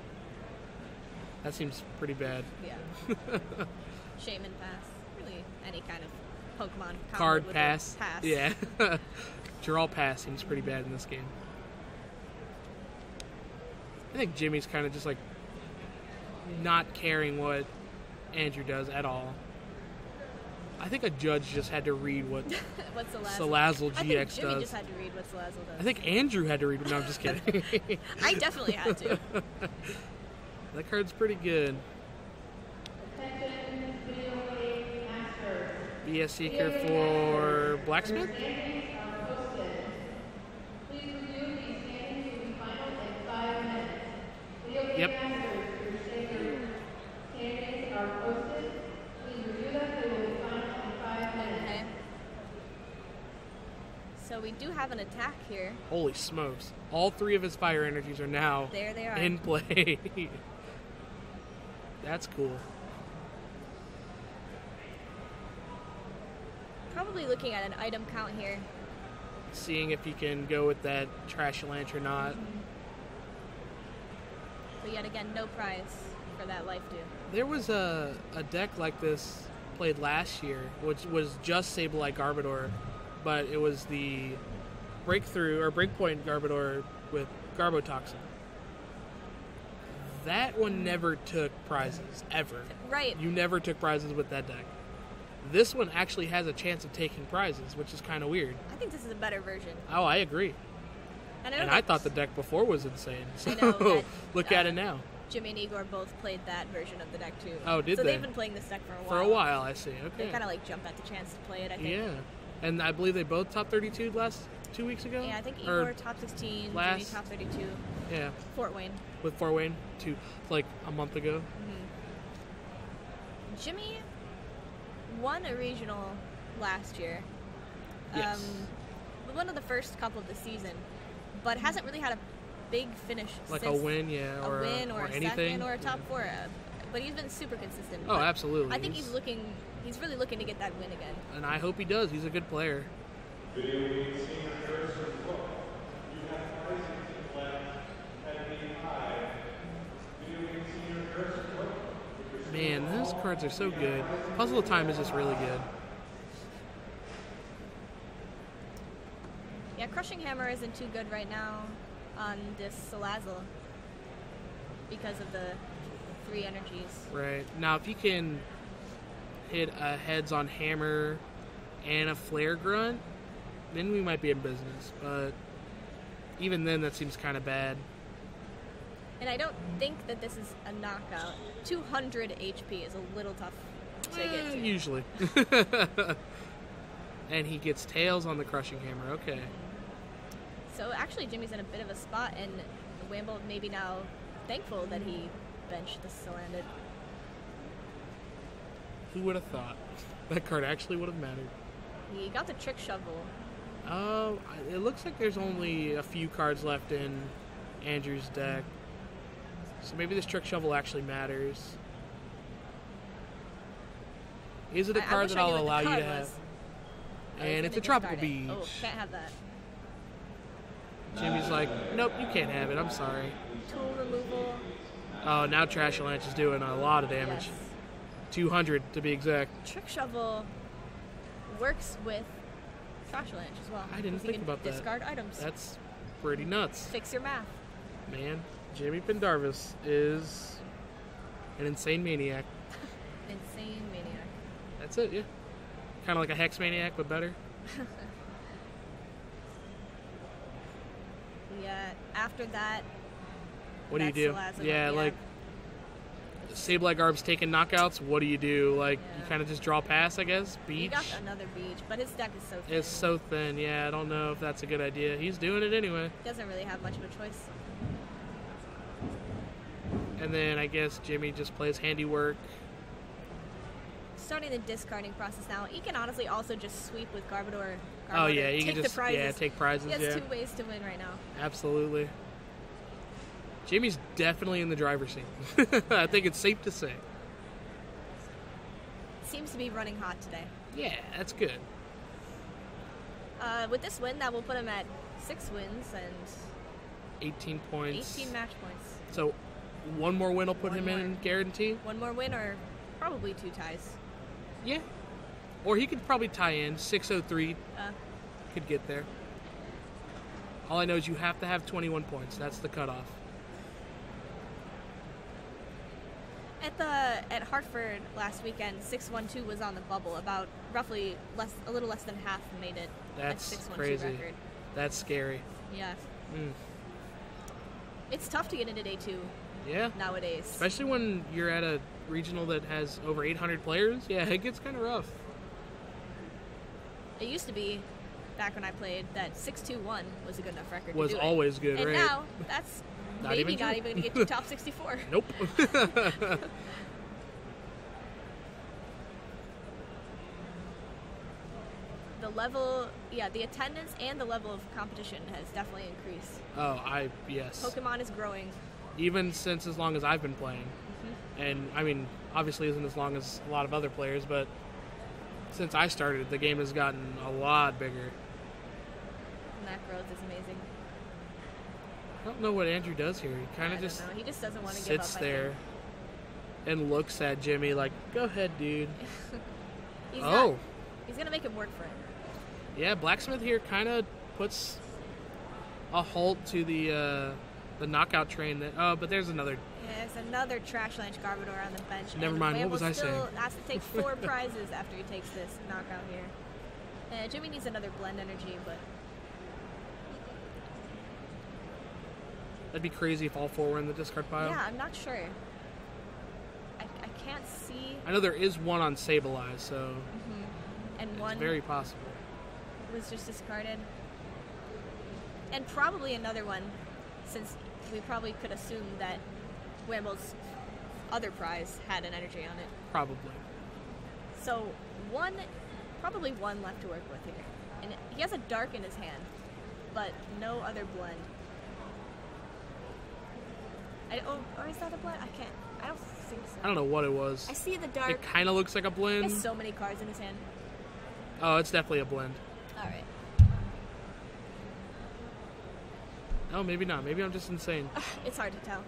That seems pretty bad. Yeah. Shaman Pass. Really, any kind of Pokemon combo Card with a pass. pass. Yeah. Draw pass seems pretty bad in this game. I think Jimmy's kind of just like not caring what Andrew does at all. I think a judge just had to read what What's the last Salazzle I GX think Jimmy does. just had to read what Salazzle does. I think Andrew had to read it. No, I'm just kidding. I definitely had to. That card's pretty good. BS Seeker for Blacksmith? Yep. Okay. So we do have an attack here. Holy smokes. All 3 of his fire energies are now There they are. in play. That's cool. Probably looking at an item count here. Seeing if he can go with that Trash Lance or not. But yet again, no prize for that life due. There was a deck like this played last year, which was just Sableye Garbodor, but it was the Breakthrough or Breakpoint Garbodor with Garbotoxin. That one never took prizes, ever. Right. You never took prizes with that deck. This one actually has a chance of taking prizes, which is kind of weird. I think this is a better version. Oh, I agree. And I, know And I that thought the deck before was insane. So I know that, look at it now. Jimmy and Igor both played that version of the deck too. Oh, did so they? they've been playing this deck for a while. For a while, I see. They Okay. kind of like jump at the chance to play it, I think. Yeah. And I believe they both top 32 last 2 weeks ago? Yeah, I think Or Igor top 16, Jimmy last- top 32, Yeah, Fort Wayne. with Fort Wayne, like a month ago. Jimmy won a regional last year. Yes. One of the first couple of the season, but hasn't really had a big finish Like since a win, yeah, a or win or a anything. second or a top 4. But he's been super consistent. Oh, But absolutely. I think he's really looking to get that win again. And I hope he does. He's a good player. Man, those cards are so good. Puzzle Time is just really good. Yeah, Crushing Hammer isn't too good right now on this Salazzle because of the 3 energies. Right. Now, if you can hit a Heads on Hammer and a Flare Grunt, then we might be in business. But even then, that seems kind of bad. And I don't think that this is a knockout. 200 HP is a little tough to get to. Usually. And he gets Tails on the Crushing Hammer. Okay. So actually, Jimmy's in a bit of a spot, and Wamboldt maybe now thankful that he benched the Salandit. Who would have thought? That card actually would have mattered. He got the Trick Shovel. It looks like there's only a few cards left in Andrew's deck. So maybe this Trick Shovel actually matters. Is it a I card wish that I knew I'll what the allow you card to have? was. I was And it's a gonna Tropical discard it. Beach. Oh, can't have that. Jimmy's like, nope, you can't have it. I'm sorry. Tool removal. Oh, now Trash Lance is doing a lot of damage. Yes. 200 to be exact. Trick Shovel works with Trash Lance as well. I didn't 'cause you think can about that. discard items. That's pretty nuts. Fix your math. Man, Jimmy Pendarvis is An insane maniac. Insane maniac. That's it, yeah. Kind of like a hex maniac, but better. Yeah, after that, What do you that's do? the last one. Yeah, like Sableye Garb's taking knockouts. What do you do? Like, you Yeah. kind of just draw pass, I guess? He Beach? got another beach, but his deck is so thin. It's so thin, yeah. I don't know if that's a good idea. He's doing it anyway. He doesn't really have much of a choice. And then I guess Jimmy just plays handiwork. Starting the discarding process now. He can honestly also just sweep with Garbodor. Oh, yeah, you take can just the prizes. take prizes, He has yeah. 2 ways to win right now. Absolutely. Jimmy's definitely in the driver's seat. I think it's safe to say. Seems to be running hot today. Yeah, that's good. With this win, that will put him at 6 wins and 18 points. 18 match points. So one more win will put One him more. in guarantee? One more win or probably 2 ties. Yeah. Or he could probably tie in. 603 could get there. All I know is you have to have 21 points. That's the cutoff. At Hartford last weekend, 612 was on the bubble. About roughly a little less than half made it. That's at 612 crazy. record. That's scary. Yeah, Mm. it's tough to get into day 2 Yeah. nowadays. Especially when you're at a regional that has over 800 players. Yeah, it gets kind of rough. It used to be, back when I played, that 621 was a good enough record. Was to do always it. good, and right? now that's Not maybe even not true. even going to get you top 64. Nope. The level, the attendance and the level of competition has definitely increased. Yes. Pokemon is growing. Even since as long as I've been playing. And, I mean, obviously isn't as long as a lot of other players, but since I started, the game has gotten a lot bigger. And that growth is amazing. I don't know what Andrew does here. He kind I of don't just know. He just doesn't want to give up. sits I there and looks at Jimmy like, go ahead, dude. think. He's going to make him work for it. Yeah, Blacksmith here kind of puts a halt to the knockout train. But there's another. There's another Trash Lunch Garbodor on the bench. Never and mind, what Wamboldt was I still saying? has to take 4 prizes after he takes this knockout here. Jimmy needs another Blend Energy, but That'd be crazy if all 4 were in the discard pile. yeah, I'm not sure. I can't see. I know there is one on Sableye, so And it's one very possible. was just discarded. And probably another one, since we probably could assume that Wamboldt's other prize had an energy on it. Probably. So probably one left to work with here. And he has a dark in his hand, but no other blend. Or is that a blend? I don't think so. I don't know what it was. I see the dark. It kind of looks like a He blend. has so many cards in his hand. Oh, it's definitely a blend. Alright. Oh, maybe not. Maybe I'm just insane. It's hard to tell.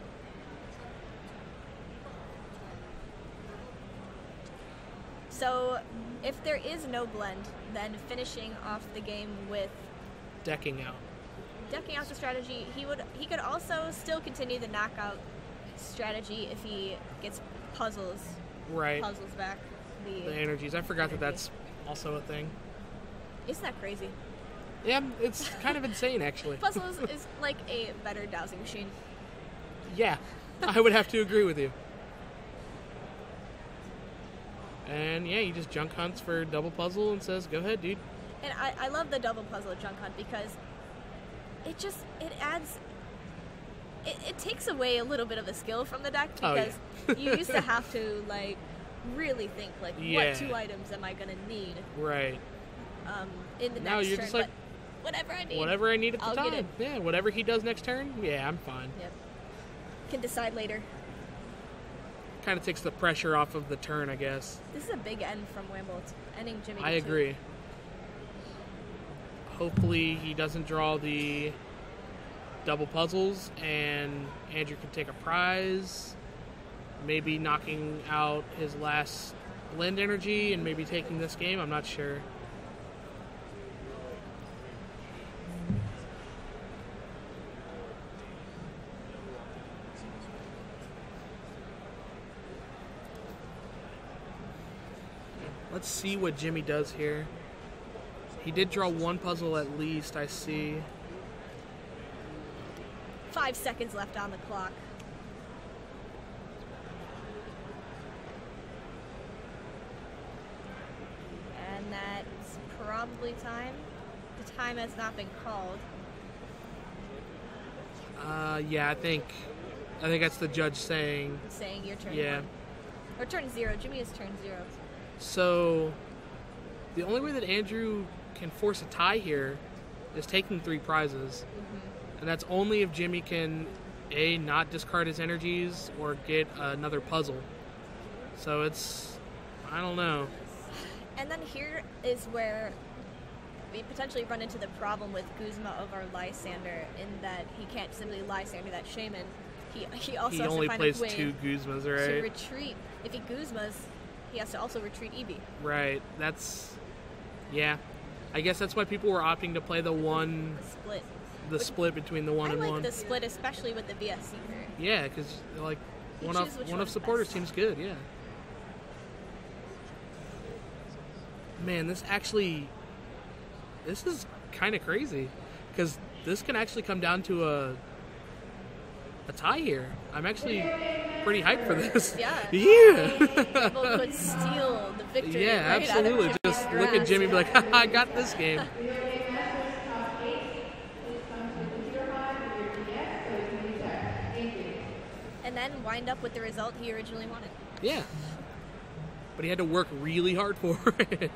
So, if there is no blend, then finishing off the game with Decking out. decking out the strategy, he could also still continue the knockout strategy if he gets puzzles Right. back. The energies. I forgot that that's also a thing. Isn't that crazy? Yeah, it's kind of insane, actually. Puzzles is like a better dowsing machine. Yeah, I would have to agree with you. And yeah, he just junk hunts for double puzzle and says, go ahead, dude. And I love the double puzzle junk hunt because it adds it takes away a little bit of the skill from the deck Oh, because yeah. you used to have to like really think like Yeah. what 2 items am I gonna need Right. in the Now next you're turn, just like, but whatever I need. Whatever I need at the I'll get time. it. Yeah, whatever he does next turn, yeah, I'm fine. Yep. Can decide later. Kind of takes the pressure off of the turn, I guess. This is a big end from Wamboldt, ending Jimmy. I to 2. agree. Hopefully he doesn't draw the double puzzles and Andrew can take a prize. Maybe knocking out his last blend energy and maybe taking this game. I'm not sure. Let's see what Jimmy does here. He did draw one puzzle at least, I see. 5 seconds left on the clock. And that's probably time. The time has not been called. Yeah, I think that's the judge saying Your turn. yeah. 1. Or turn 0. Jimmy is turn 0. So the only way that Andrew can force a tie here is taking 3 prizes. And that's only if Jimmy can A, not discard his energies or get another puzzle. So it's, I don't know. And then here is where we potentially run into the problem with Guzma over Lysander, in that he can't simply Lysander that Shaman. He also He has only to find plays a way 2 Guzmas, to right? retreat. If he Guzmas, he has to also retreat Eevee. Right. That's, yeah. I guess that's why people were opting to play the Split. split between the 1 I and like 1. the split, especially with the VS Seeker. Yeah, because like You one choose which of one's supporters best. seems good. Yeah. Man, this is kind of crazy, because this can actually come down to a tie here. I'm actually pretty hyped for this. Yeah. Yeah. People could steal the victory. Yeah, right out of absolutely. Jimmy's Just look at grasp. Jimmy and be like, I got this game. And then wind up with the result he originally wanted. Yeah. But he had to work really hard for it.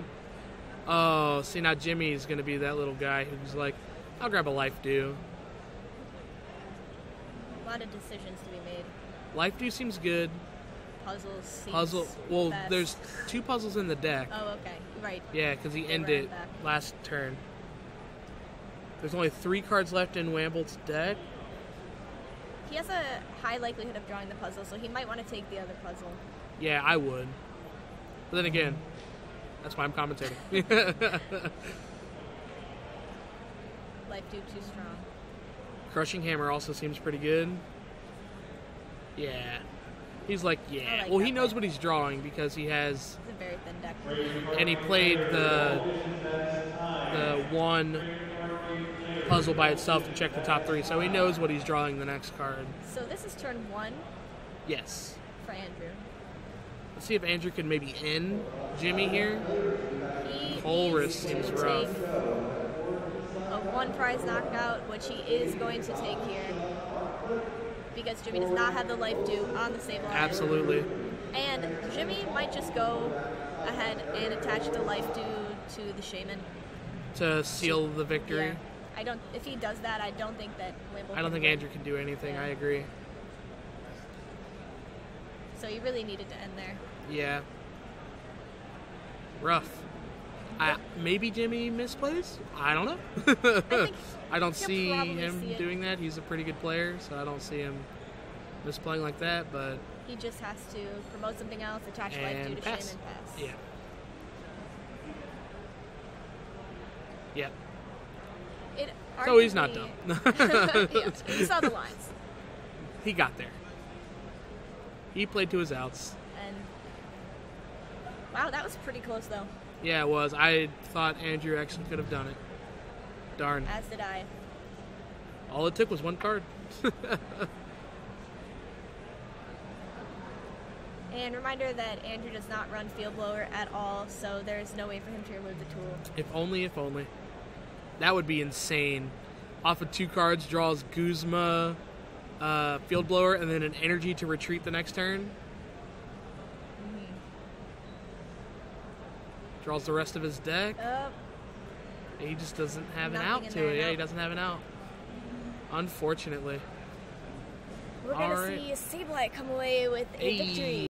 Oh, see, now Jimmy's going to be that little guy who's like, I'll grab a life dew. A lot of decisions to be made. Life dew seems good. Puzzles. Well, best. there's 2 puzzles in the deck. Oh, okay. Right. Yeah, because he They ended ran back. last turn. There's only 3 cards left in Wamboldt's deck. He has a high likelihood of drawing the puzzle, so he might want to take the other puzzle. Yeah, I would. But then again, that's why I'm commentating. Life Dew too strong. Crushing Hammer also seems pretty good. Yeah. He's like, yeah. I like Well, that he knows play. what he's drawing because he has, It's a very thin deck. and he played the 1 puzzle by itself to check the top 3, so he knows what he's drawing the next card. So this is turn 1 Yes. for Andrew. Let's see if Andrew can maybe end Jimmy here. He Colress needs seems to rough. take a 1 prize knockout, which he is going to take here, because Jimmy does not have the Life Dew on the save line. Absolutely. And Jimmy might just go ahead and attach the Life Dew to the Shaman. To seal the victory. Yeah. If he does that, I don't think that Wamboldt I don't can think win. Andrew can do anything. Yeah. I agree. So he really needed to end there. Yeah. Rough. Maybe Jimmy misplays? I don't know. think I don't he'll see probably him see it. doing that. He's a pretty good player, so I don't see him misplaying like that, but He just has to promote something else, attach Life Dew and to pass. Shaman, pass. Yeah. Yeah. So he's not dumb. Yeah, he saw the lines. He got there. He played to his outs. And wow, that was pretty close though. Yeah, it was. I thought Andrew actually could have done it. Darn. As did I. All it took was 1 card. And reminder that Andrew does not run Field Blower at all, so there's no way for him to remove the tool. If only, if only. That would be insane. Off of 2 cards, draws Guzma, Field Blower, and then an energy to retreat the next turn. Draws the rest of his deck. He just doesn't have an Nothing out in to there, it. Yeah, no. he doesn't have an out. Unfortunately. We're gonna Alright. see Sableye come away with a Hey. victory.